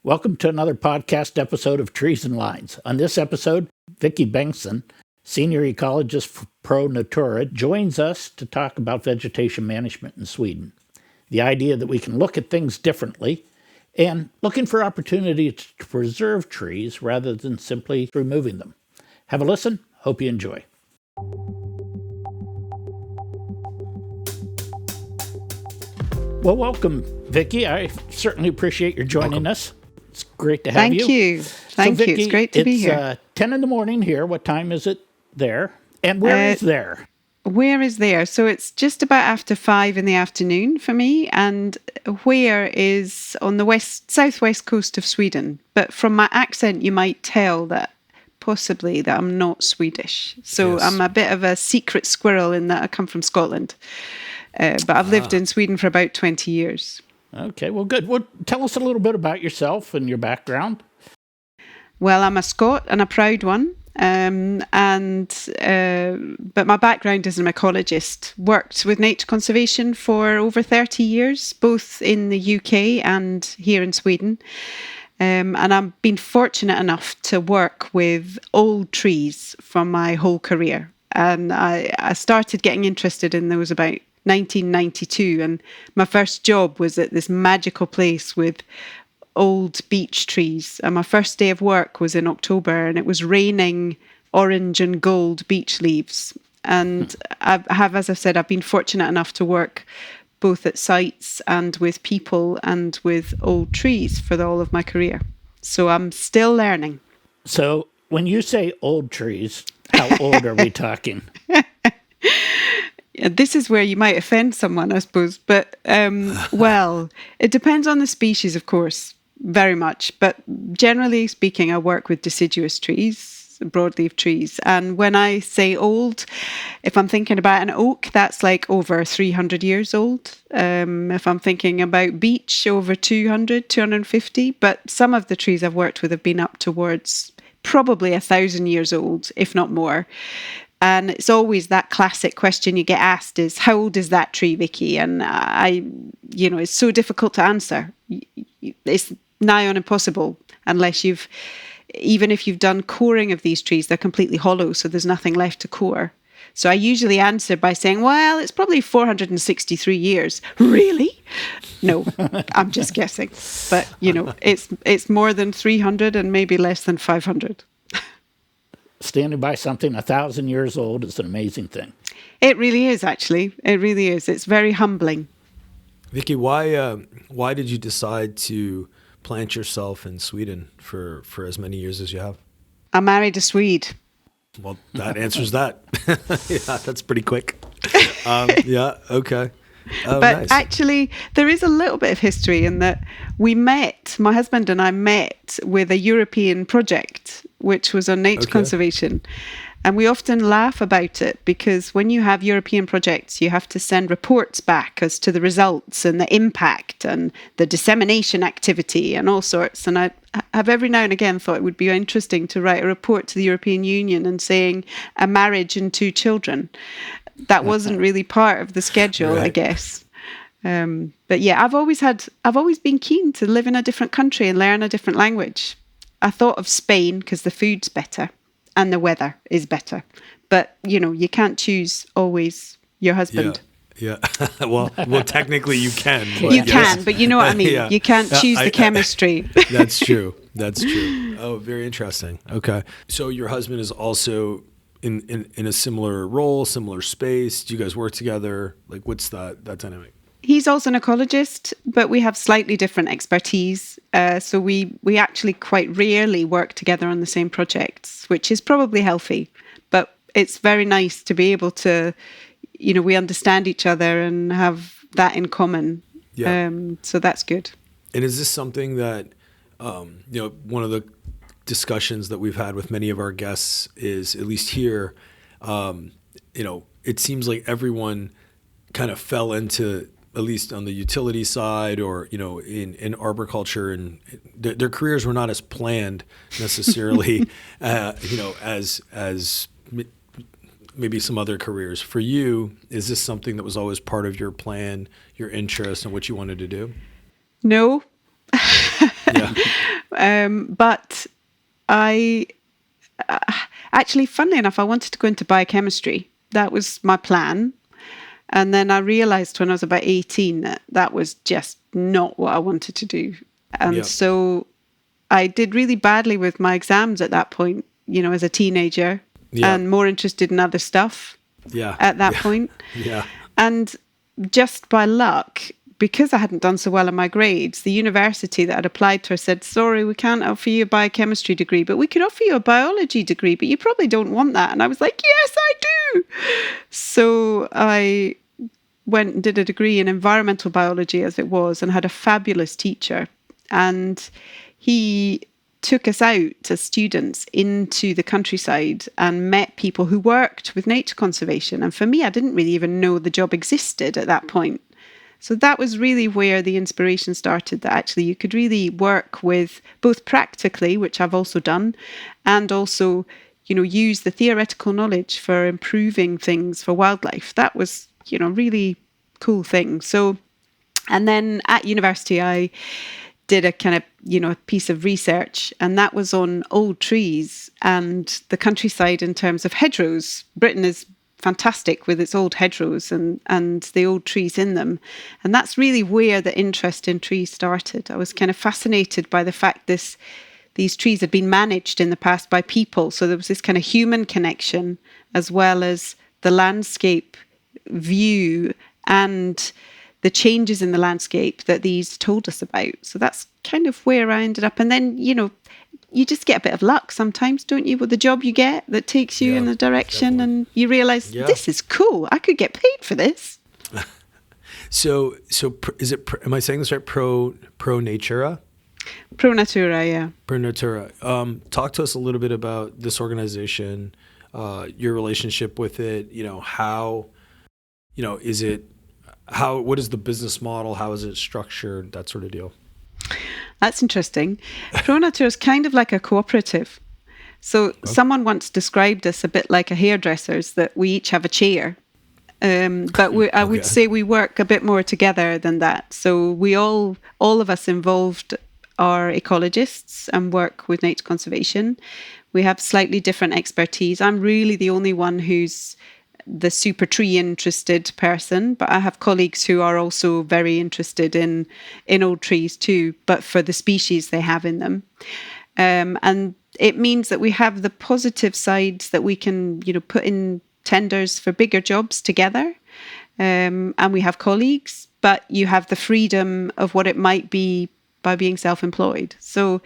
Welcome to another podcast episode of Trees and Lines. On this episode, Vikki Bengtsson, Senior Ecologist for Pro Natura, joins us to talk about vegetation management in Sweden. The idea that we can look at things differently and looking for opportunities to preserve trees rather than simply removing them. Have a listen. Hope you enjoy. Well, welcome, Vikki. I certainly appreciate your joining us. It's great to have you. Thank you. It's great to be here. It's 10 in the morning here. What time is it there? And where is there? Where is there? So it's just about after 5 in the afternoon for me. And where is on the southwest coast of Sweden. But from my accent, you might tell that possibly that I'm not Swedish. So yes. I'm a bit of a secret squirrel in that I come from Scotland. But I've lived in Sweden for about 20 years. Okay, well, good. Well, tell us a little bit about yourself and your background. Well, I'm a Scot and a proud one. But my background as an ecologist, worked with nature conservation for over 30 years, both in the UK and here in Sweden. And I've been fortunate enough to work with old trees for my whole career. And I started getting interested in those about 1992, and my first job was at this magical place with old beech trees, and my first day of work was in October, and it was raining orange and gold beech leaves. And as I've said, I've been fortunate enough to work both at sites and with people and with old trees for all of my career, so I'm still learning. So when you say old trees, how old are we talking? This is where you might offend someone, I suppose. But, well, it depends on the species, of course, very much. But generally speaking, I work with deciduous trees, broadleaf trees. And when I say old, if I'm thinking about an oak, that's like over 300 years old. If I'm thinking about beech, over 200, 250. But some of the trees I've worked with have been up towards probably 1,000 years old, if not more. And it's always that classic question you get asked is, how old is that tree, Vikki? And it's so difficult to answer. It's nigh on impossible unless even if you've done coring of these trees, they're completely hollow, so there's nothing left to core. So I usually answer by saying, well, it's probably 463 years. Really? No, I'm just guessing. But, it's more than 300 and maybe less than 500. Standing by something 1,000 years old is an amazing thing. It really is, actually. It really is. It's very humbling. Vikki, why did you decide to plant yourself in Sweden for as many years as you have? I married a Swede. Well, that answers that. Yeah, that's pretty quick. Yeah, okay. But nice. Actually, there is a little bit of history in that my husband and I met with a European project, which was on nature conservation. And we often laugh about it because when you have European projects, you have to send reports back as to the results and the impact and the dissemination activity and all sorts. And I have every now and again thought it would be interesting to write a report to the European Union and saying a marriage and 2 children. That wasn't really part of the schedule, right. I guess. But yeah, I've always been keen to live in a different country and learn a different language. I thought of Spain because the food's better and the weather is better. But, you can't choose always your husband. Yeah. well, technically you can. But you can, but you know what I mean. Yeah. You can't choose the chemistry. That's true. Oh, very interesting. Okay. So your husband is also in a similar role, similar space? Do you guys work together? Like, what's that dynamic? He's also an ecologist, but we have slightly different expertise. So we actually quite rarely work together on the same projects, which is probably healthy. But it's very nice to be able to, we understand each other and have that in common. Yeah. So that's good. And is this something that, one of the discussions that we've had with many of our guests is, at least here, it seems like everyone kind of fell into, at least on the utility side or, in arboriculture, and their careers were not as planned necessarily, as maybe some other careers. For you, is this something that was always part of your plan, your interest, and what you wanted to do? No. Yeah. But I actually, funnily enough, I wanted to go into biochemistry. That was my plan. And then I realized when I was about 18 that that was just not what I wanted to do. And so I did really badly with my exams at that point, as a teenager, and more interested in other stuff at that point. Yeah. And just by luck, because I hadn't done so well in my grades, the university that I'd applied to said, sorry, we can't offer you a biochemistry degree, but we could offer you a biology degree, but you probably don't want that. And I was like, yes, I do. So I went and did a degree in environmental biology, as it was, and had a fabulous teacher. And he took us out as students into the countryside and met people who worked with nature conservation. And for me, I didn't really even know the job existed at that point. So that was really where the inspiration started, that actually you could really work with both practically, which I've also done, and also, use the theoretical knowledge for improving things for wildlife. That was, really cool thing. So, and then at university, I did a kind of, a piece of research, and that was on old trees and the countryside in terms of hedgerows. Britain is fantastic with its old hedgerows and the old trees in them. And that's really where the interest in trees started. I was kind of fascinated by the fact these trees had been managed in the past by people. So there was this kind of human connection as well as the landscape view and the changes in the landscape that these told us about. So that's kind of where I ended up. And then, you just get a bit of luck sometimes, don't you, with the job you get that takes you in a direction, definitely. And you realize this is cool. I could get paid for this. So is it? Am I saying this right? Pro Natura. Pro Natura, yeah. Pro Natura. Talk to us a little bit about this organization, your relationship with it. How, is it? What is the business model? How is it structured? That sort of deal. That's interesting. Pro Natura is kind of like a cooperative. So someone once described us a bit like a hairdresser's, that we each have a chair. But I would say we work a bit more together than that. So we all of us involved are ecologists and work with nature conservation. We have slightly different expertise. I'm really the only one who's the super tree interested person, but I have colleagues who are also very interested in old trees too, but for the species they have in them. And it means that we have the positive sides that we can, put in tenders for bigger jobs together. And we have colleagues, but you have the freedom of what it might be by being self-employed. So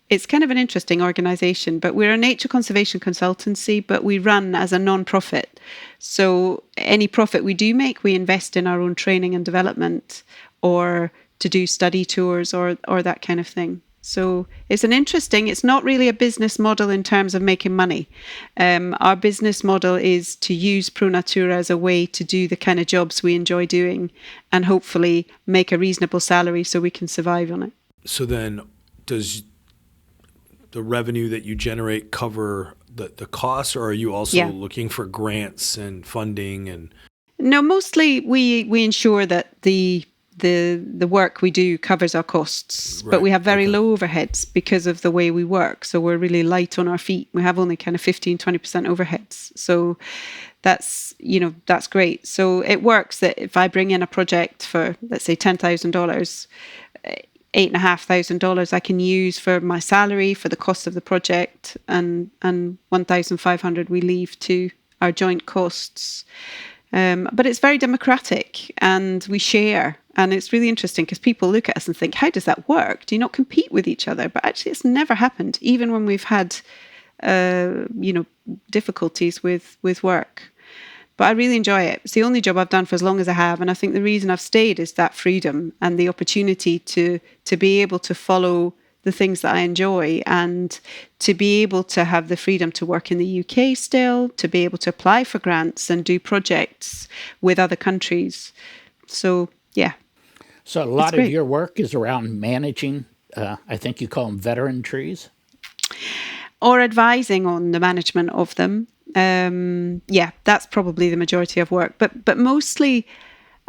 it's kind of an interesting organization, but we're a nature conservation consultancy, but we run as a non-profit. So any profit we do make, we invest in our own training and development, or to do study tours or that kind of thing. So it's not really a business model in terms of making money. Our business model is to use Pro Natura as a way to do the kind of jobs we enjoy doing and hopefully make a reasonable salary so we can survive on it. So then does the revenue that you generate cover the costs, or are you also looking for grants and funding? And no, mostly we ensure that the work we do covers our costs, but we have very low overheads because of the way we work. So we're really light on our feet. We have only kind of 15-20% overheads. So that's great. So it works that if I bring in a project for, let's say, $10,000, $8,500 I can use for my salary, for the cost of the project, and $1,500 we leave to our joint costs. But it's very democratic and we share. And it's really interesting because people look at us and think, how does that work? Do you not compete with each other? But actually, it's never happened, even when we've had, difficulties with work. But I really enjoy it. It's the only job I've done for as long as I have. And I think the reason I've stayed is that freedom and the opportunity to be able to follow the things that I enjoy, and to be able to have the freedom to work in the UK still, to be able to apply for grants and do projects with other countries. So, yeah. So a lot of your work is around managing, I think you call them veteran trees? Or advising on the management of them. That's probably the majority of work. But mostly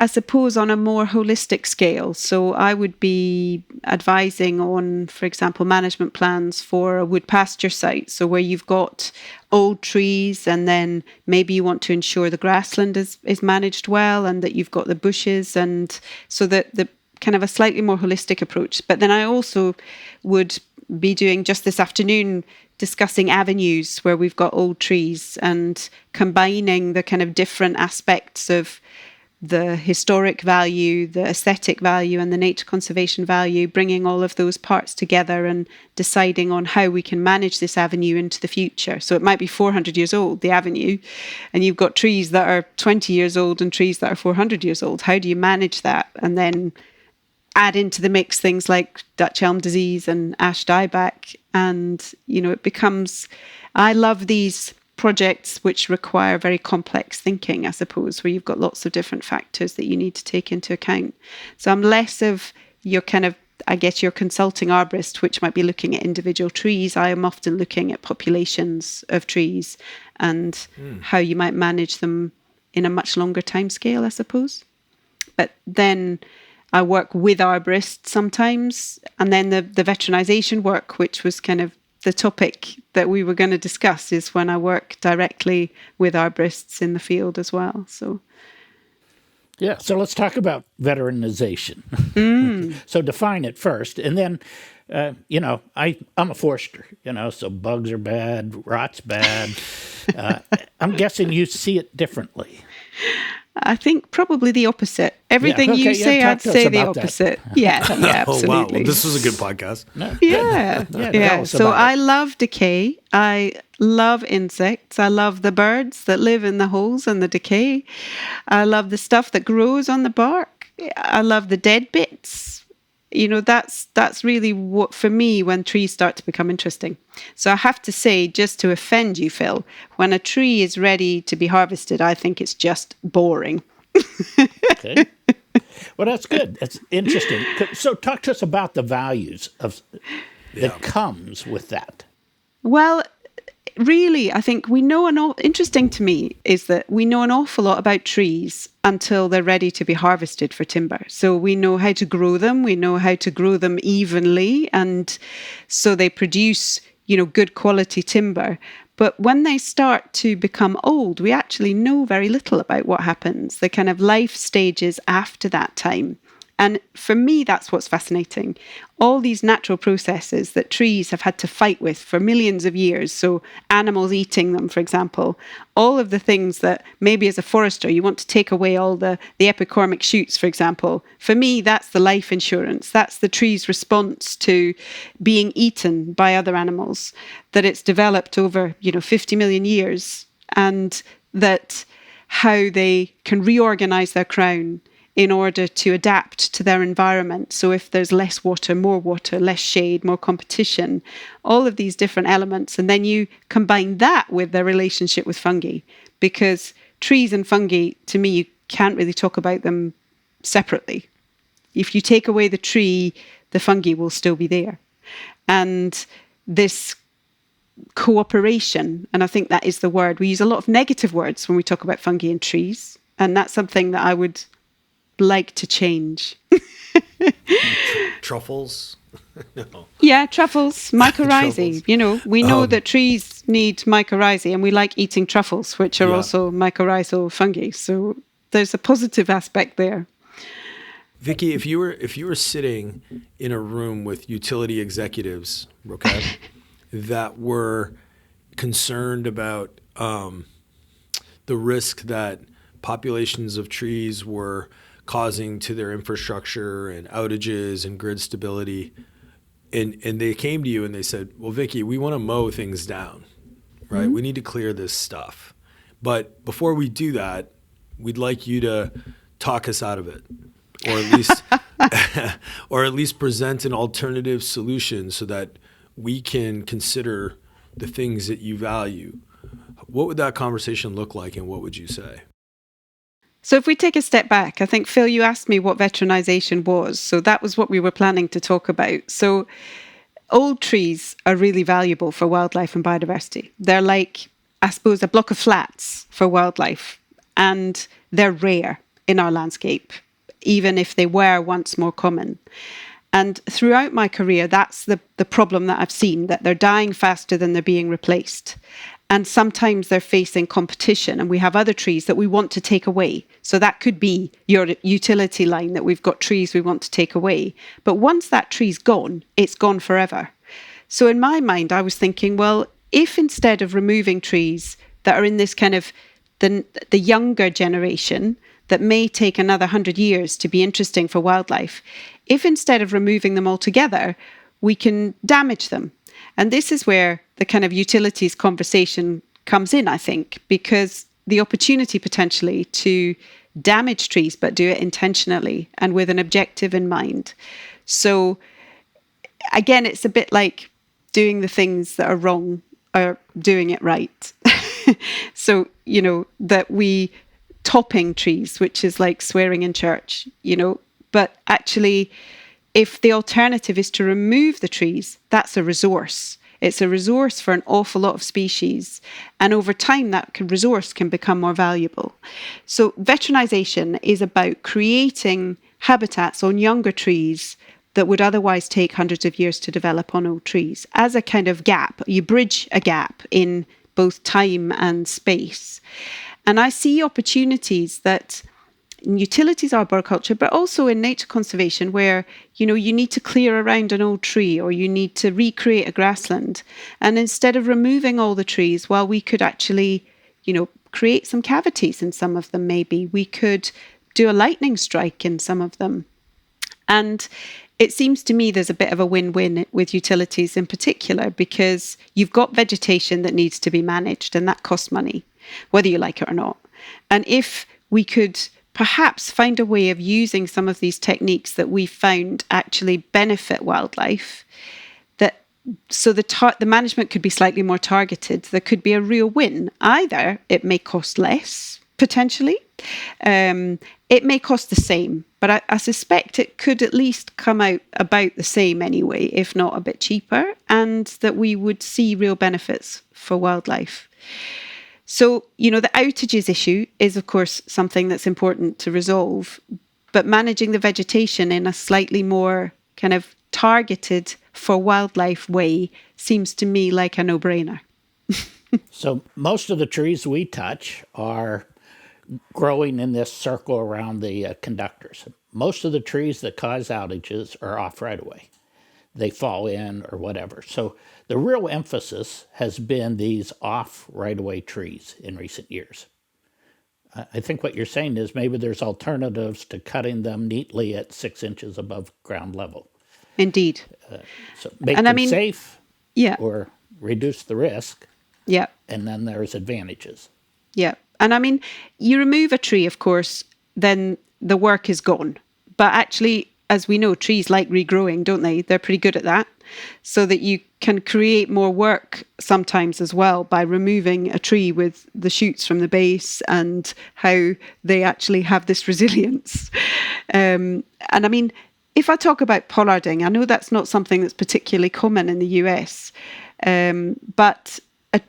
I suppose, on a more holistic scale. So I would be advising on, for example, management plans for a wood pasture site. So where you've got old trees and then maybe you want to ensure the grassland is managed well and that you've got the bushes, and so that the kind of a slightly more holistic approach. But then I also would be doing, just this afternoon, discussing avenues where we've got old trees and combining the kind of different aspects of the historic value, the aesthetic value, and the nature conservation value, bringing all of those parts together and deciding on how we can manage this avenue into the future. So it might be 400 years old, the avenue, and you've got trees that are 20 years old and trees that are 400 years old. How do you manage that? And then add into the mix things like Dutch elm disease and ash dieback. And, it becomes, I love these projects which require very complex thinking, I suppose, where you've got lots of different factors that you need to take into account. So I'm less of your kind of, I guess, your consulting arborist, which might be looking at individual trees. I am often looking at populations of trees and how you might manage them in a much longer time scale, I suppose. But then I work with arborists sometimes, and then the veteranization work, which was kind of the topic that we were going to discuss, is when I work directly with arborists in the field as well. So, yeah. So let's talk about veteranization. So define it first, and then, I'm a forester. So bugs are bad, rot's bad. I'm guessing you see it differently. I think probably the opposite. Everything you say, I'd say the opposite. Yeah, absolutely. Oh, wow. Well, this was a good podcast. Yeah. So I love decay. I love insects. I love the birds that live in the holes and the decay. I love the stuff that grows on the bark. I love the dead bits. That's really what, for me, when trees start to become interesting. So I have to say, just to offend you, Phil, when a tree is ready to be harvested, I think it's just boring. Okay. Well, that's good. That's interesting. So talk to us about the values that comes with that. Well, really, I think we know interesting to me is that we know an awful lot about trees until they're ready to be harvested for timber. So we know how to grow them. We know how to grow them evenly. And so they produce, good quality timber. But when they start to become old, we actually know very little about what happens, the kind of life stages after that time. And for me, that's what's fascinating. All these natural processes that trees have had to fight with for millions of years, so animals eating them, for example, all of the things that maybe as a forester you want to take away all the epicormic shoots, for example. For me, that's the life insurance. That's the tree's response to being eaten by other animals, that it's developed over 50 million years, and that how they can reorganize their crown in order to adapt to their environment. So if there's less water, less shade, more competition, all of these different elements. And then you combine that with their relationship with fungi, because trees and fungi, to me, you can't really talk about them separately. If you take away the tree, the fungi will still be there. And this cooperation, and I think that is the word. We use a lot of negative words when we talk about fungi and trees. And that's something that I would like to change. Truffles? No. Yeah, truffles, mycorrhizae. We know that trees need mycorrhizae, and we like eating truffles, which are also mycorrhizal fungi. So there's a positive aspect there. Vikki, if you were sitting in a room with utility executives, okay, that were concerned about the risk that populations of trees were causing to their infrastructure and outages and grid stability, and they came to you and they said, well, Vikki, we want to mow things down, right? Mm-hmm. We need to clear this stuff. But before we do that, we'd like you to talk us out of it, or at least present an alternative solution so that we can consider the things that you value. What would that conversation look like, and what would you say? So if we take a step back, I think, Phil, you asked me what veteranization was. So that was what we were planning to talk about. So old trees are really valuable for wildlife and biodiversity. They're like, I suppose, a block of flats for wildlife, and they're rare. in our landscape, even if they were once more common. And throughout my career, that's the problem that I've seen, that they're dying faster than they're being replaced. And sometimes they're facing competition, and we have other trees that we want to take away. So that could be your utility line, that we've got trees we want to take away. But once that tree's gone, it's gone forever. So in my mind, I was thinking, well, if instead of removing trees that are in this kind of the younger generation, that may take another 100 years to be interesting for wildlife, if instead of removing them altogether, we can damage them. And this is where the kind of utilities conversation comes in, I think, because the opportunity potentially to damage trees, but do it intentionally and with an objective in mind. So again, it's a bit like doing the things that are wrong or doing it right. So, that we topping trees, which is like swearing in church, but actually, if the alternative is to remove the trees, that's a resource. It's a resource for an awful lot of species. And over time, that resource can become more valuable. So veteranization is about creating habitats on younger trees that would otherwise take hundreds of years to develop on old trees as a kind of gap. You bridge a gap in both time and space. And I see opportunities that in utilities arboriculture, but also in nature conservation, where, you need to clear around an old tree or you need to recreate a grassland. And instead of removing all the trees, well, we could actually, create some cavities in some of them, maybe. We could do a lightning strike in some of them. And it seems to me there's a bit of a win-win with utilities in particular, because you've got vegetation that needs to be managed, and that costs money, whether you like it or not. And if we could perhaps find a way of using some of these techniques that we found actually benefit wildlife, so the management could be slightly more targeted, there could be a real win. Either it may cost less, potentially. It may cost the same, but I suspect it could at least come out about the same anyway, if not a bit cheaper, and that we would see real benefits for wildlife. So, the outages issue is, of course, something that's important to resolve, but managing the vegetation in a slightly more kind of targeted for wildlife way seems to me like a no-brainer. So most of the trees we touch are growing in this circle around the conductors. Most of the trees that cause outages are off right away. They fall in or whatever. So the real emphasis has been these off right-of-way trees in recent years. I think what you're saying is maybe there's alternatives to cutting them neatly at 6 inches above ground level. Indeed. So make them safe, or reduce the risk. Yeah. And then there's advantages. Yeah. And you remove a tree, of course, then the work is gone. But actually, as we know, trees like regrowing, don't they? They're pretty good at that. So that you can create more work sometimes as well by removing a tree with the shoots from the base and how they actually have this resilience. If I talk about pollarding, I know that's not something that's particularly common in the US, but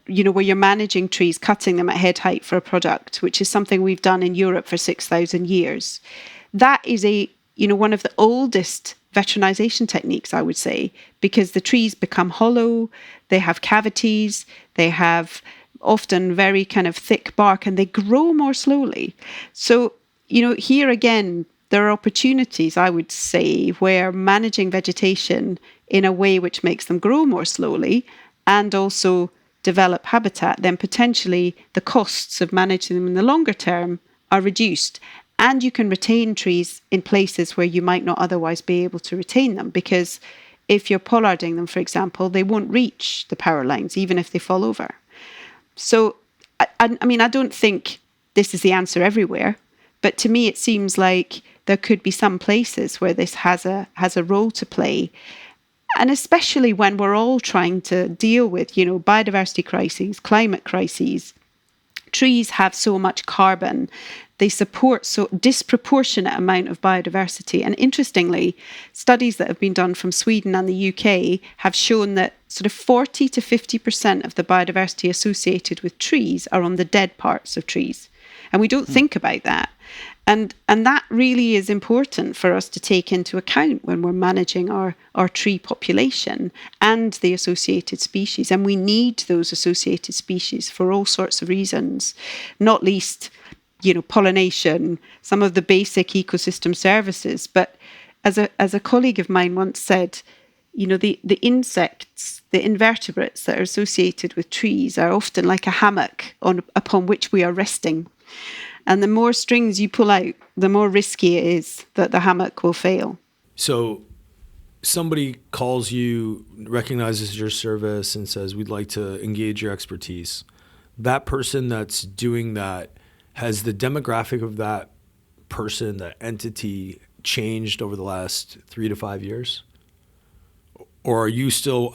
where you're managing trees, cutting them at head height for a product, which is something we've done in Europe for 6,000 years. That is one of the oldest veteranization techniques, I would say, because the trees become hollow, they have cavities, they have often very kind of thick bark, and they grow more slowly. So, here again, there are opportunities, I would say, where managing vegetation in a way which makes them grow more slowly and also develop habitat, then potentially the costs of managing them in the longer term are reduced. And you can retain trees in places where you might not otherwise be able to retain them, because if you're pollarding them, for example, they won't reach the power lines, even if they fall over. So, I don't think this is the answer everywhere, but to me it seems like there could be some places where this has a role to play. And especially when we're all trying to deal with, biodiversity crises, climate crises. Trees have so much carbon. They support so disproportionate amount of biodiversity. And interestingly, studies that have been done from Sweden and the UK have shown that sort of 40 to 50% of the biodiversity associated with trees are on the dead parts of trees. And we don't think about that. And that really is important for us to take into account when we're managing our tree population and the associated species. And we need those associated species for all sorts of reasons, not least, pollination, some of the basic ecosystem services. But as a colleague of mine once said, the insects, the invertebrates that are associated with trees are often like a hammock upon which we are resting. And the more strings you pull out, the more risky it is that the hammock will fail. So somebody calls you, recognizes your service and says, we'd like to engage your expertise. That person that's doing that, has the demographic of that person, that entity, changed over the last 3 to 5 years? Or are you still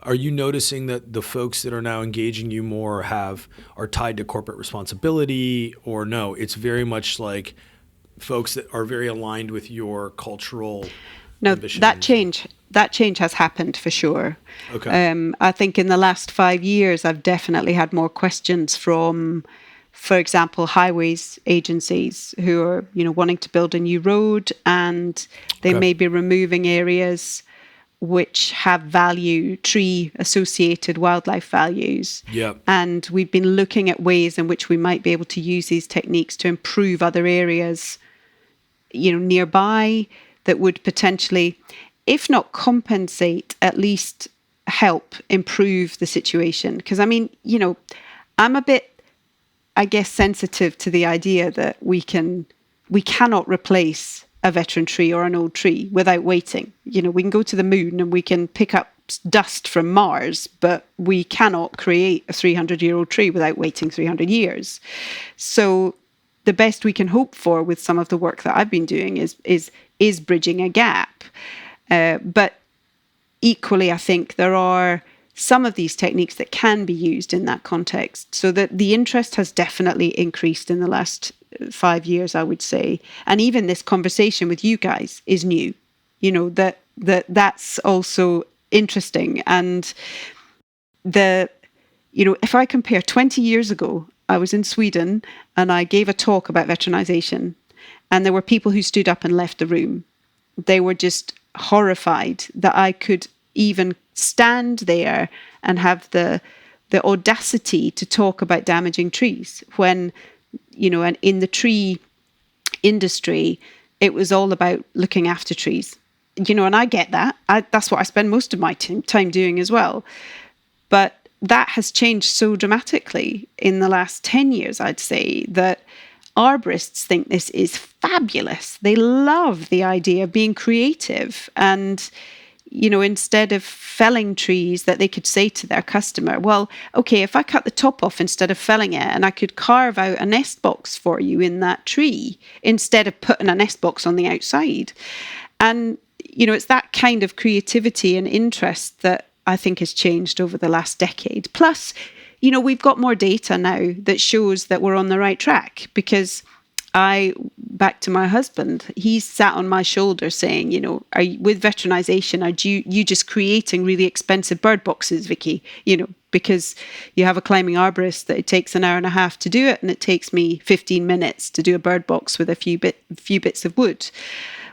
are you noticing that the folks that are now engaging you more are tied to corporate responsibility, or no, it's very much like folks that are very aligned with your cultural ambition? That change has happened for sure. Okay. I think in the last 5 years, I've definitely had more questions from, for example, highways agencies who are, wanting to build a new road, and they may be removing areas which have tree-associated wildlife values. Yep. And we've been looking at ways in which we might be able to use these techniques to improve other areas, nearby, that would potentially, if not compensate, at least help improve the situation. Because, I'm a bit, I guess, sensitive to the idea that we cannot replace a veteran tree or an old tree without waiting. We can go to the moon and we can pick up dust from Mars, but we cannot create a 300-year-old tree without waiting 300 years. So the best we can hope for with some of the work that I've been doing is bridging a gap. But equally, I think there are some of these techniques that can be used in that context, so that the interest has definitely increased in the last 5 years, I would say. And even this conversation with you guys is new, that's also interesting. And if I compare 20 years ago, I was in Sweden and I gave a talk about veterinization, and there were people who stood up and left the room. They were just horrified that I could even stand there and have the audacity to talk about damaging trees when, and in the tree industry, it was all about looking after trees, and I get that. That's what I spend most of my time doing as well. But that has changed so dramatically in the last 10 years, I'd say, that arborists think this is fabulous. They love the idea of being creative, and instead of felling trees, that they could say to their customer, well, okay, if I cut the top off instead of felling it, and I could carve out a nest box for you in that tree instead of putting a nest box on the outside. And, it's that kind of creativity and interest that I think has changed over the last decade. Plus, we've got more data now that shows that we're on the right track, because back to my husband, he's sat on my shoulder saying, are you, with veterinization, are you just creating really expensive bird boxes, Vikki? Because you have a climbing arborist that it takes an hour and a half to do it, and it takes me 15 minutes to do a bird box with a few bits of wood.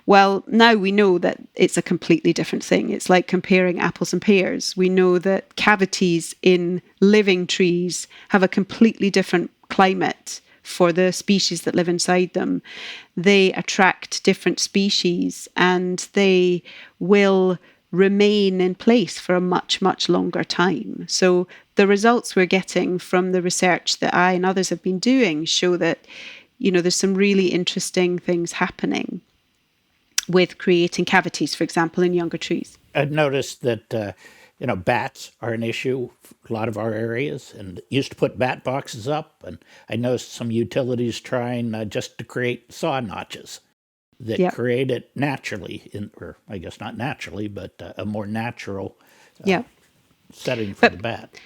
Well, now we know that it's a completely different thing. It's like comparing apples and pears. We know that cavities in living trees have a completely different climate for the species that live inside them. They attract different species, and they will remain in place for a much, much longer time. So the results we're getting from the research that I and others have been doing show that, there's some really interesting things happening with creating cavities, for example, in younger trees. I've noticed that, bats are an issue for a lot of our areas, and used to put bat boxes up. And I noticed some utilities trying just to create saw notches that create it naturally, or I guess not naturally, but a more natural setting for the bat.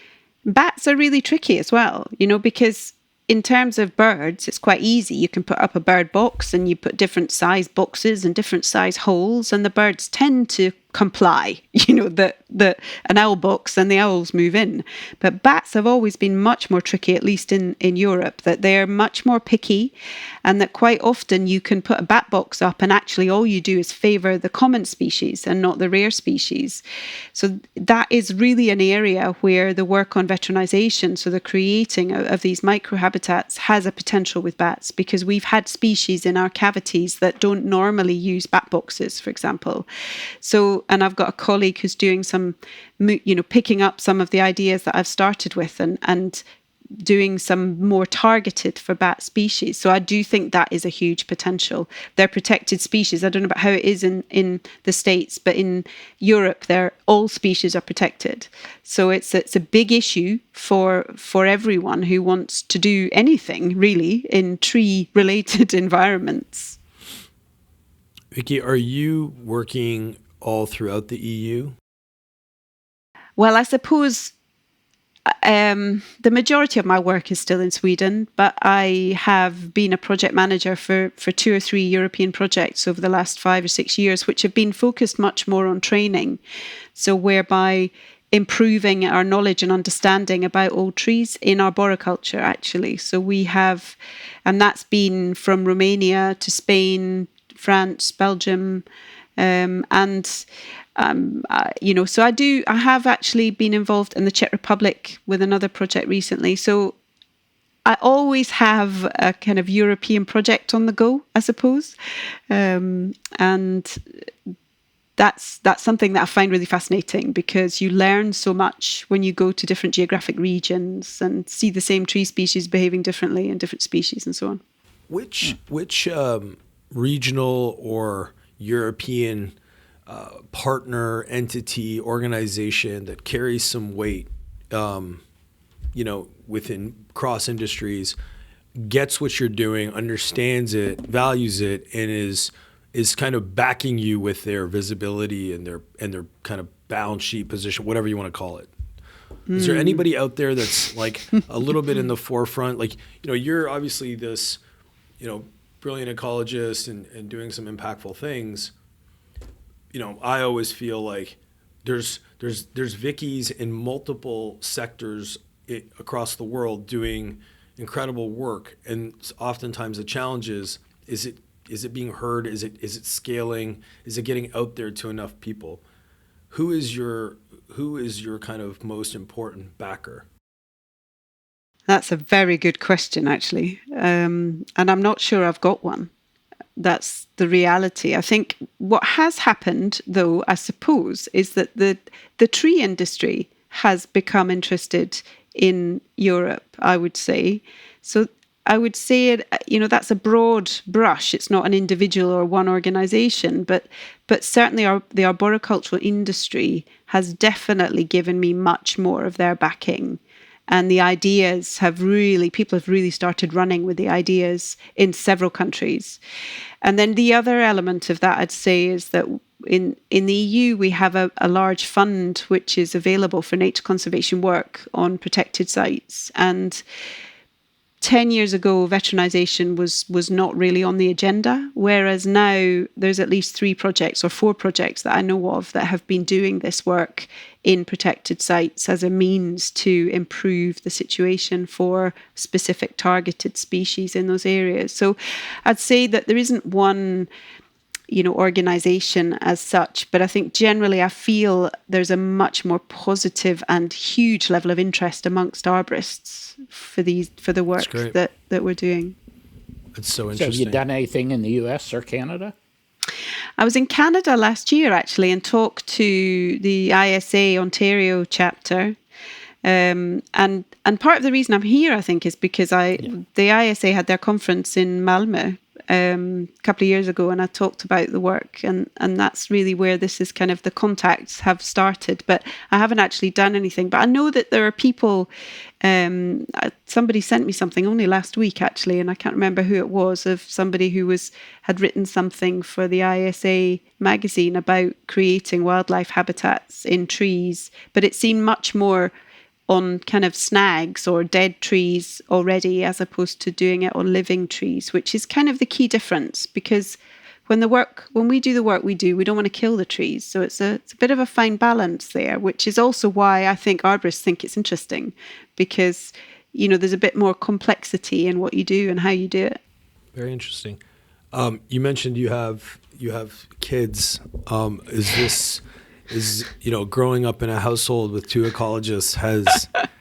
Bats are really tricky as well, because in terms of birds, it's quite easy. You can put up a bird box and you put different size boxes and different size holes, and the birds tend to comply, an owl box and the owls move in. But bats have always been much more tricky, at least in Europe, that they're much more picky, and that quite often you can put a bat box up and actually all you do is favour the common species and not the rare species. So that is really an area where the work on veteranization, so the creating of these microhabitats, has a potential with bats, because we've had species in our cavities that don't normally use bat boxes, for example. So, and I've got a colleague who's doing some, picking up some of the ideas that I've started with and doing some more targeted for bat species. So I do think that is a huge potential. They're protected species. I don't know about how it is in the States, but in Europe, all species are protected. So it's a big issue for everyone who wants to do anything really in tree-related environments. Vikki, are you working all throughout the EU? Well, I suppose the majority of my work is still in Sweden, but I have been a project manager for 2 or 3 European projects over the last 5 or 6 years, which have been focused much more on training. So whereby improving our knowledge and understanding about old trees in arboriculture, actually. So we have, and that's been from Romania to Spain, France, Belgium, so I have actually been involved in the Czech Republic with another project recently. So I always have a kind of European project on the go, I suppose. And that's something that I find really fascinating, because you learn so much when you go to different geographic regions and see the same tree species behaving differently in different species and so on. Which regional or European partner, entity, organization that carries some weight, within cross industries, gets what you're doing, understands it, values it, and is kind of backing you with their visibility and their kind of balance sheet position, whatever you want to call it. Is there anybody out there that's like a little bit in the forefront? Like, you're obviously this, brilliant ecologist and doing some impactful things. I always feel like there's Vikkis in multiple sectors across the world doing incredible work, and oftentimes the challenge is it being heard? Is it scaling? Is it getting out there to enough people? Who is your kind of most important backer? That's a very good question, actually, and I'm not sure I've got one. That's the reality. I think what has happened, though, I suppose, is that the tree industry has become interested in Europe, I would say. So I would say, that's a broad brush. It's not an individual or one organization, but certainly the arboricultural industry has definitely given me much more of their backing. And the ideas people have really started running with the ideas in several countries. And then the other element of that, I'd say, is that in the EU, we have a large fund which is available for nature conservation work on protected sites. And 10 years ago, veteranization was not really on the agenda, whereas now there's at least 3 projects or 4 projects that I know of that have been doing this work in protected sites as a means to improve the situation for specific targeted species in those areas. So I'd say that there isn't one organization as such, but I think generally I feel there's a much more positive and huge level of interest amongst arborists for the work that we're doing. It's so interesting. So have you done anything in the US or Canada? I was in Canada last year, actually, and talked to the ISA Ontario chapter. And part of the reason I'm here, I think, is because the ISA had their conference in Malmö a couple of years ago, and I talked about the work, and that's really where this is kind of the contacts have started. But I haven't actually done anything. But I know that there are people. Somebody sent me something only last week, actually, and I can't remember who it was, of somebody who had written something for the ISA magazine about creating wildlife habitats in trees, but it seemed much more on kind of snags or dead trees already, as opposed to doing it on living trees, which is kind of the key difference, because when we do the work we do, we don't want to kill the trees. So it's a bit of a fine balance there, which is also why I think arborists think it's interesting, because, there's a bit more complexity in what you do and how you do it. Very interesting. You mentioned you have kids. Is growing up in a household with two ecologists,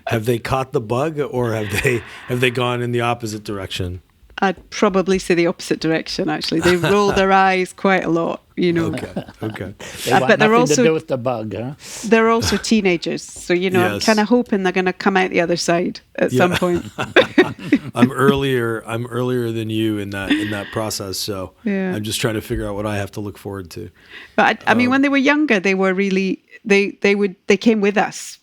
have they caught the bug, or have they gone in the opposite direction? I'd probably say the opposite direction, actually. They roll their eyes quite a lot, Okay. They want but they're nothing also to do with the bug, huh? They're also teenagers, so I'm Yes. kind of hoping they're going to come out the other side at some point. I'm earlier than you in that process, so Yeah. I'm just trying to figure out what I have to look forward to. But I mean, when they were younger, they were really they came with us,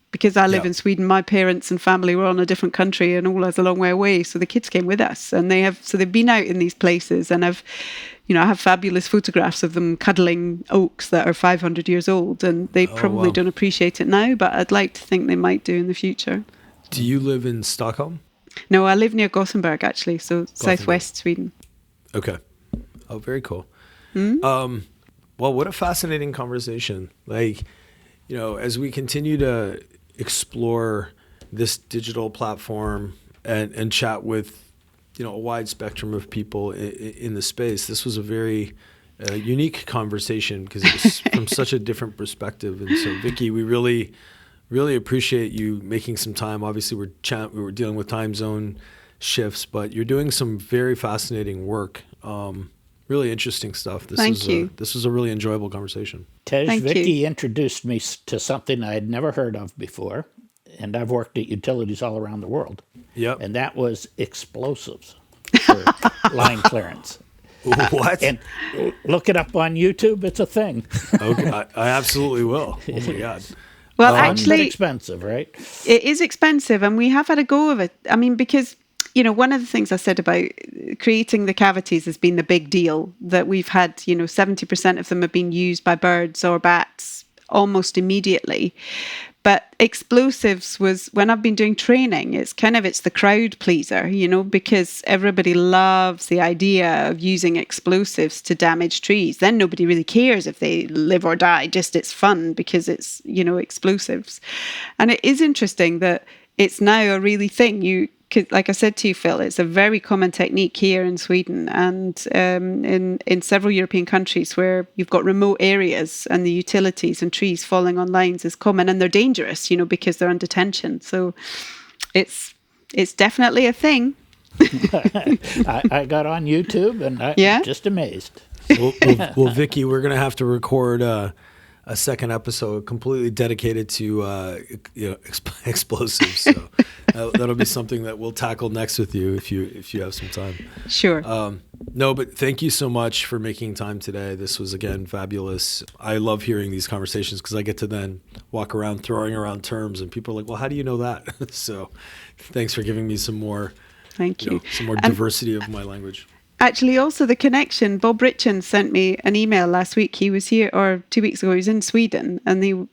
because I live Yeah. in Sweden. My parents and family were on a different country, and all us a long way away. So the kids came with us, and they've been out in these places, and I have fabulous photographs of them cuddling oaks that are 500 years old, and they probably wow. don't appreciate it now, but I'd like to think they might do in the future. Do you live in Stockholm? No, I live near Gothenburg, actually, so southwest Sweden. Okay. Oh, very cool. Well, what a fascinating conversation. As we continue to explore this digital platform and chat with, a wide spectrum of people in the space, this was a very unique conversation because it was from such a different perspective. And so, Vikki, we really, really appreciate you making some time. Obviously, we were dealing with time zone shifts, but you're doing some very fascinating work. Really interesting stuff. Thank you. This was a really enjoyable conversation. Thank Vikki you. introduced me to something I had never heard of before, and I've worked at utilities all around the world. Yep. And that was explosives for line clearance. What? And look it up on YouTube. It's a thing. Okay, I absolutely will. Oh my God. Well, Fun, but actually, expensive, right? it is expensive, and we have had a go of it. I mean, because one of the things I said about creating the cavities has been the big deal, that we've had, 70% of them have been used by birds or bats almost immediately. But explosives was, when I've been doing training, it's the crowd pleaser, because everybody loves the idea of using explosives to damage trees. Then nobody really cares if they live or die, just it's fun because it's, explosives. And it is interesting that it's now a really thing. Like I said to you, Phil, it's a very common technique here in Sweden and in several European countries where you've got remote areas, and the utilities and trees falling on lines is common, and they're dangerous, because they're under tension. So it's definitely a thing. I got on YouTube, and I'm just amazed. Well, Vikki, we're going to have to record a second episode completely dedicated to explosives. So that'll be something that we'll tackle next with you if you have some time. Sure. No, but thank you so much for making time today. This was, again, fabulous. I love hearing these conversations because I get to then walk around throwing around terms, and people are like, well, how do you know that? So thanks for giving me some more, Thank you. Some more diversity of my language. Actually, also the connection. Bob Richens sent me an email last week. He was here, or 2 weeks ago, he was in Sweden, and they were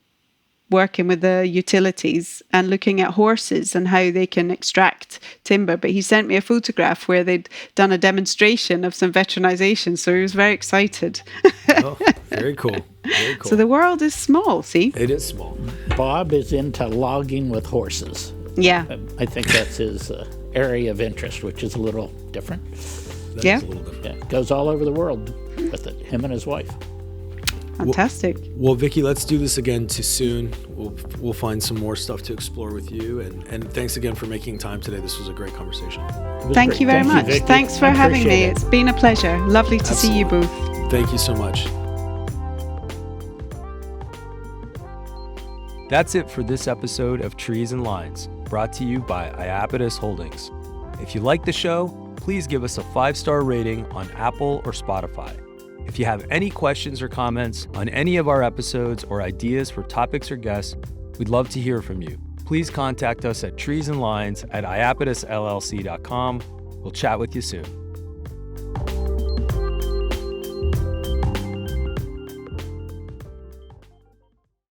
working with the utilities and looking at horses and how they can extract timber. But he sent me a photograph where they'd done a demonstration of some veterinization. So he was very excited. Oh, very cool. Very cool. So the world is small, see? It is small. Bob is into logging with horses. Yeah. I think that's his area of interest, which is a little different. That Yeah. is a little different. Yeah, goes all over the world with it, him and his wife. Fantastic. Well, Vikki, let's do this again too soon. We'll find some more stuff to explore with you. And thanks again for making time today. This was a great conversation. Thank you very much. Vikki. Thanks for I having me. appreciate it. It's been a pleasure. Lovely to see you both. Thank you so much. That's it for this episode of Trees and Lines, brought to you by Iapetus Holdings. If you like the show, please give us a 5-star rating on Apple or Spotify. If you have any questions or comments on any of our episodes or ideas for topics or guests, we'd love to hear from you. Please contact us at treesandlines@iapetusllc.com. We'll chat with you soon.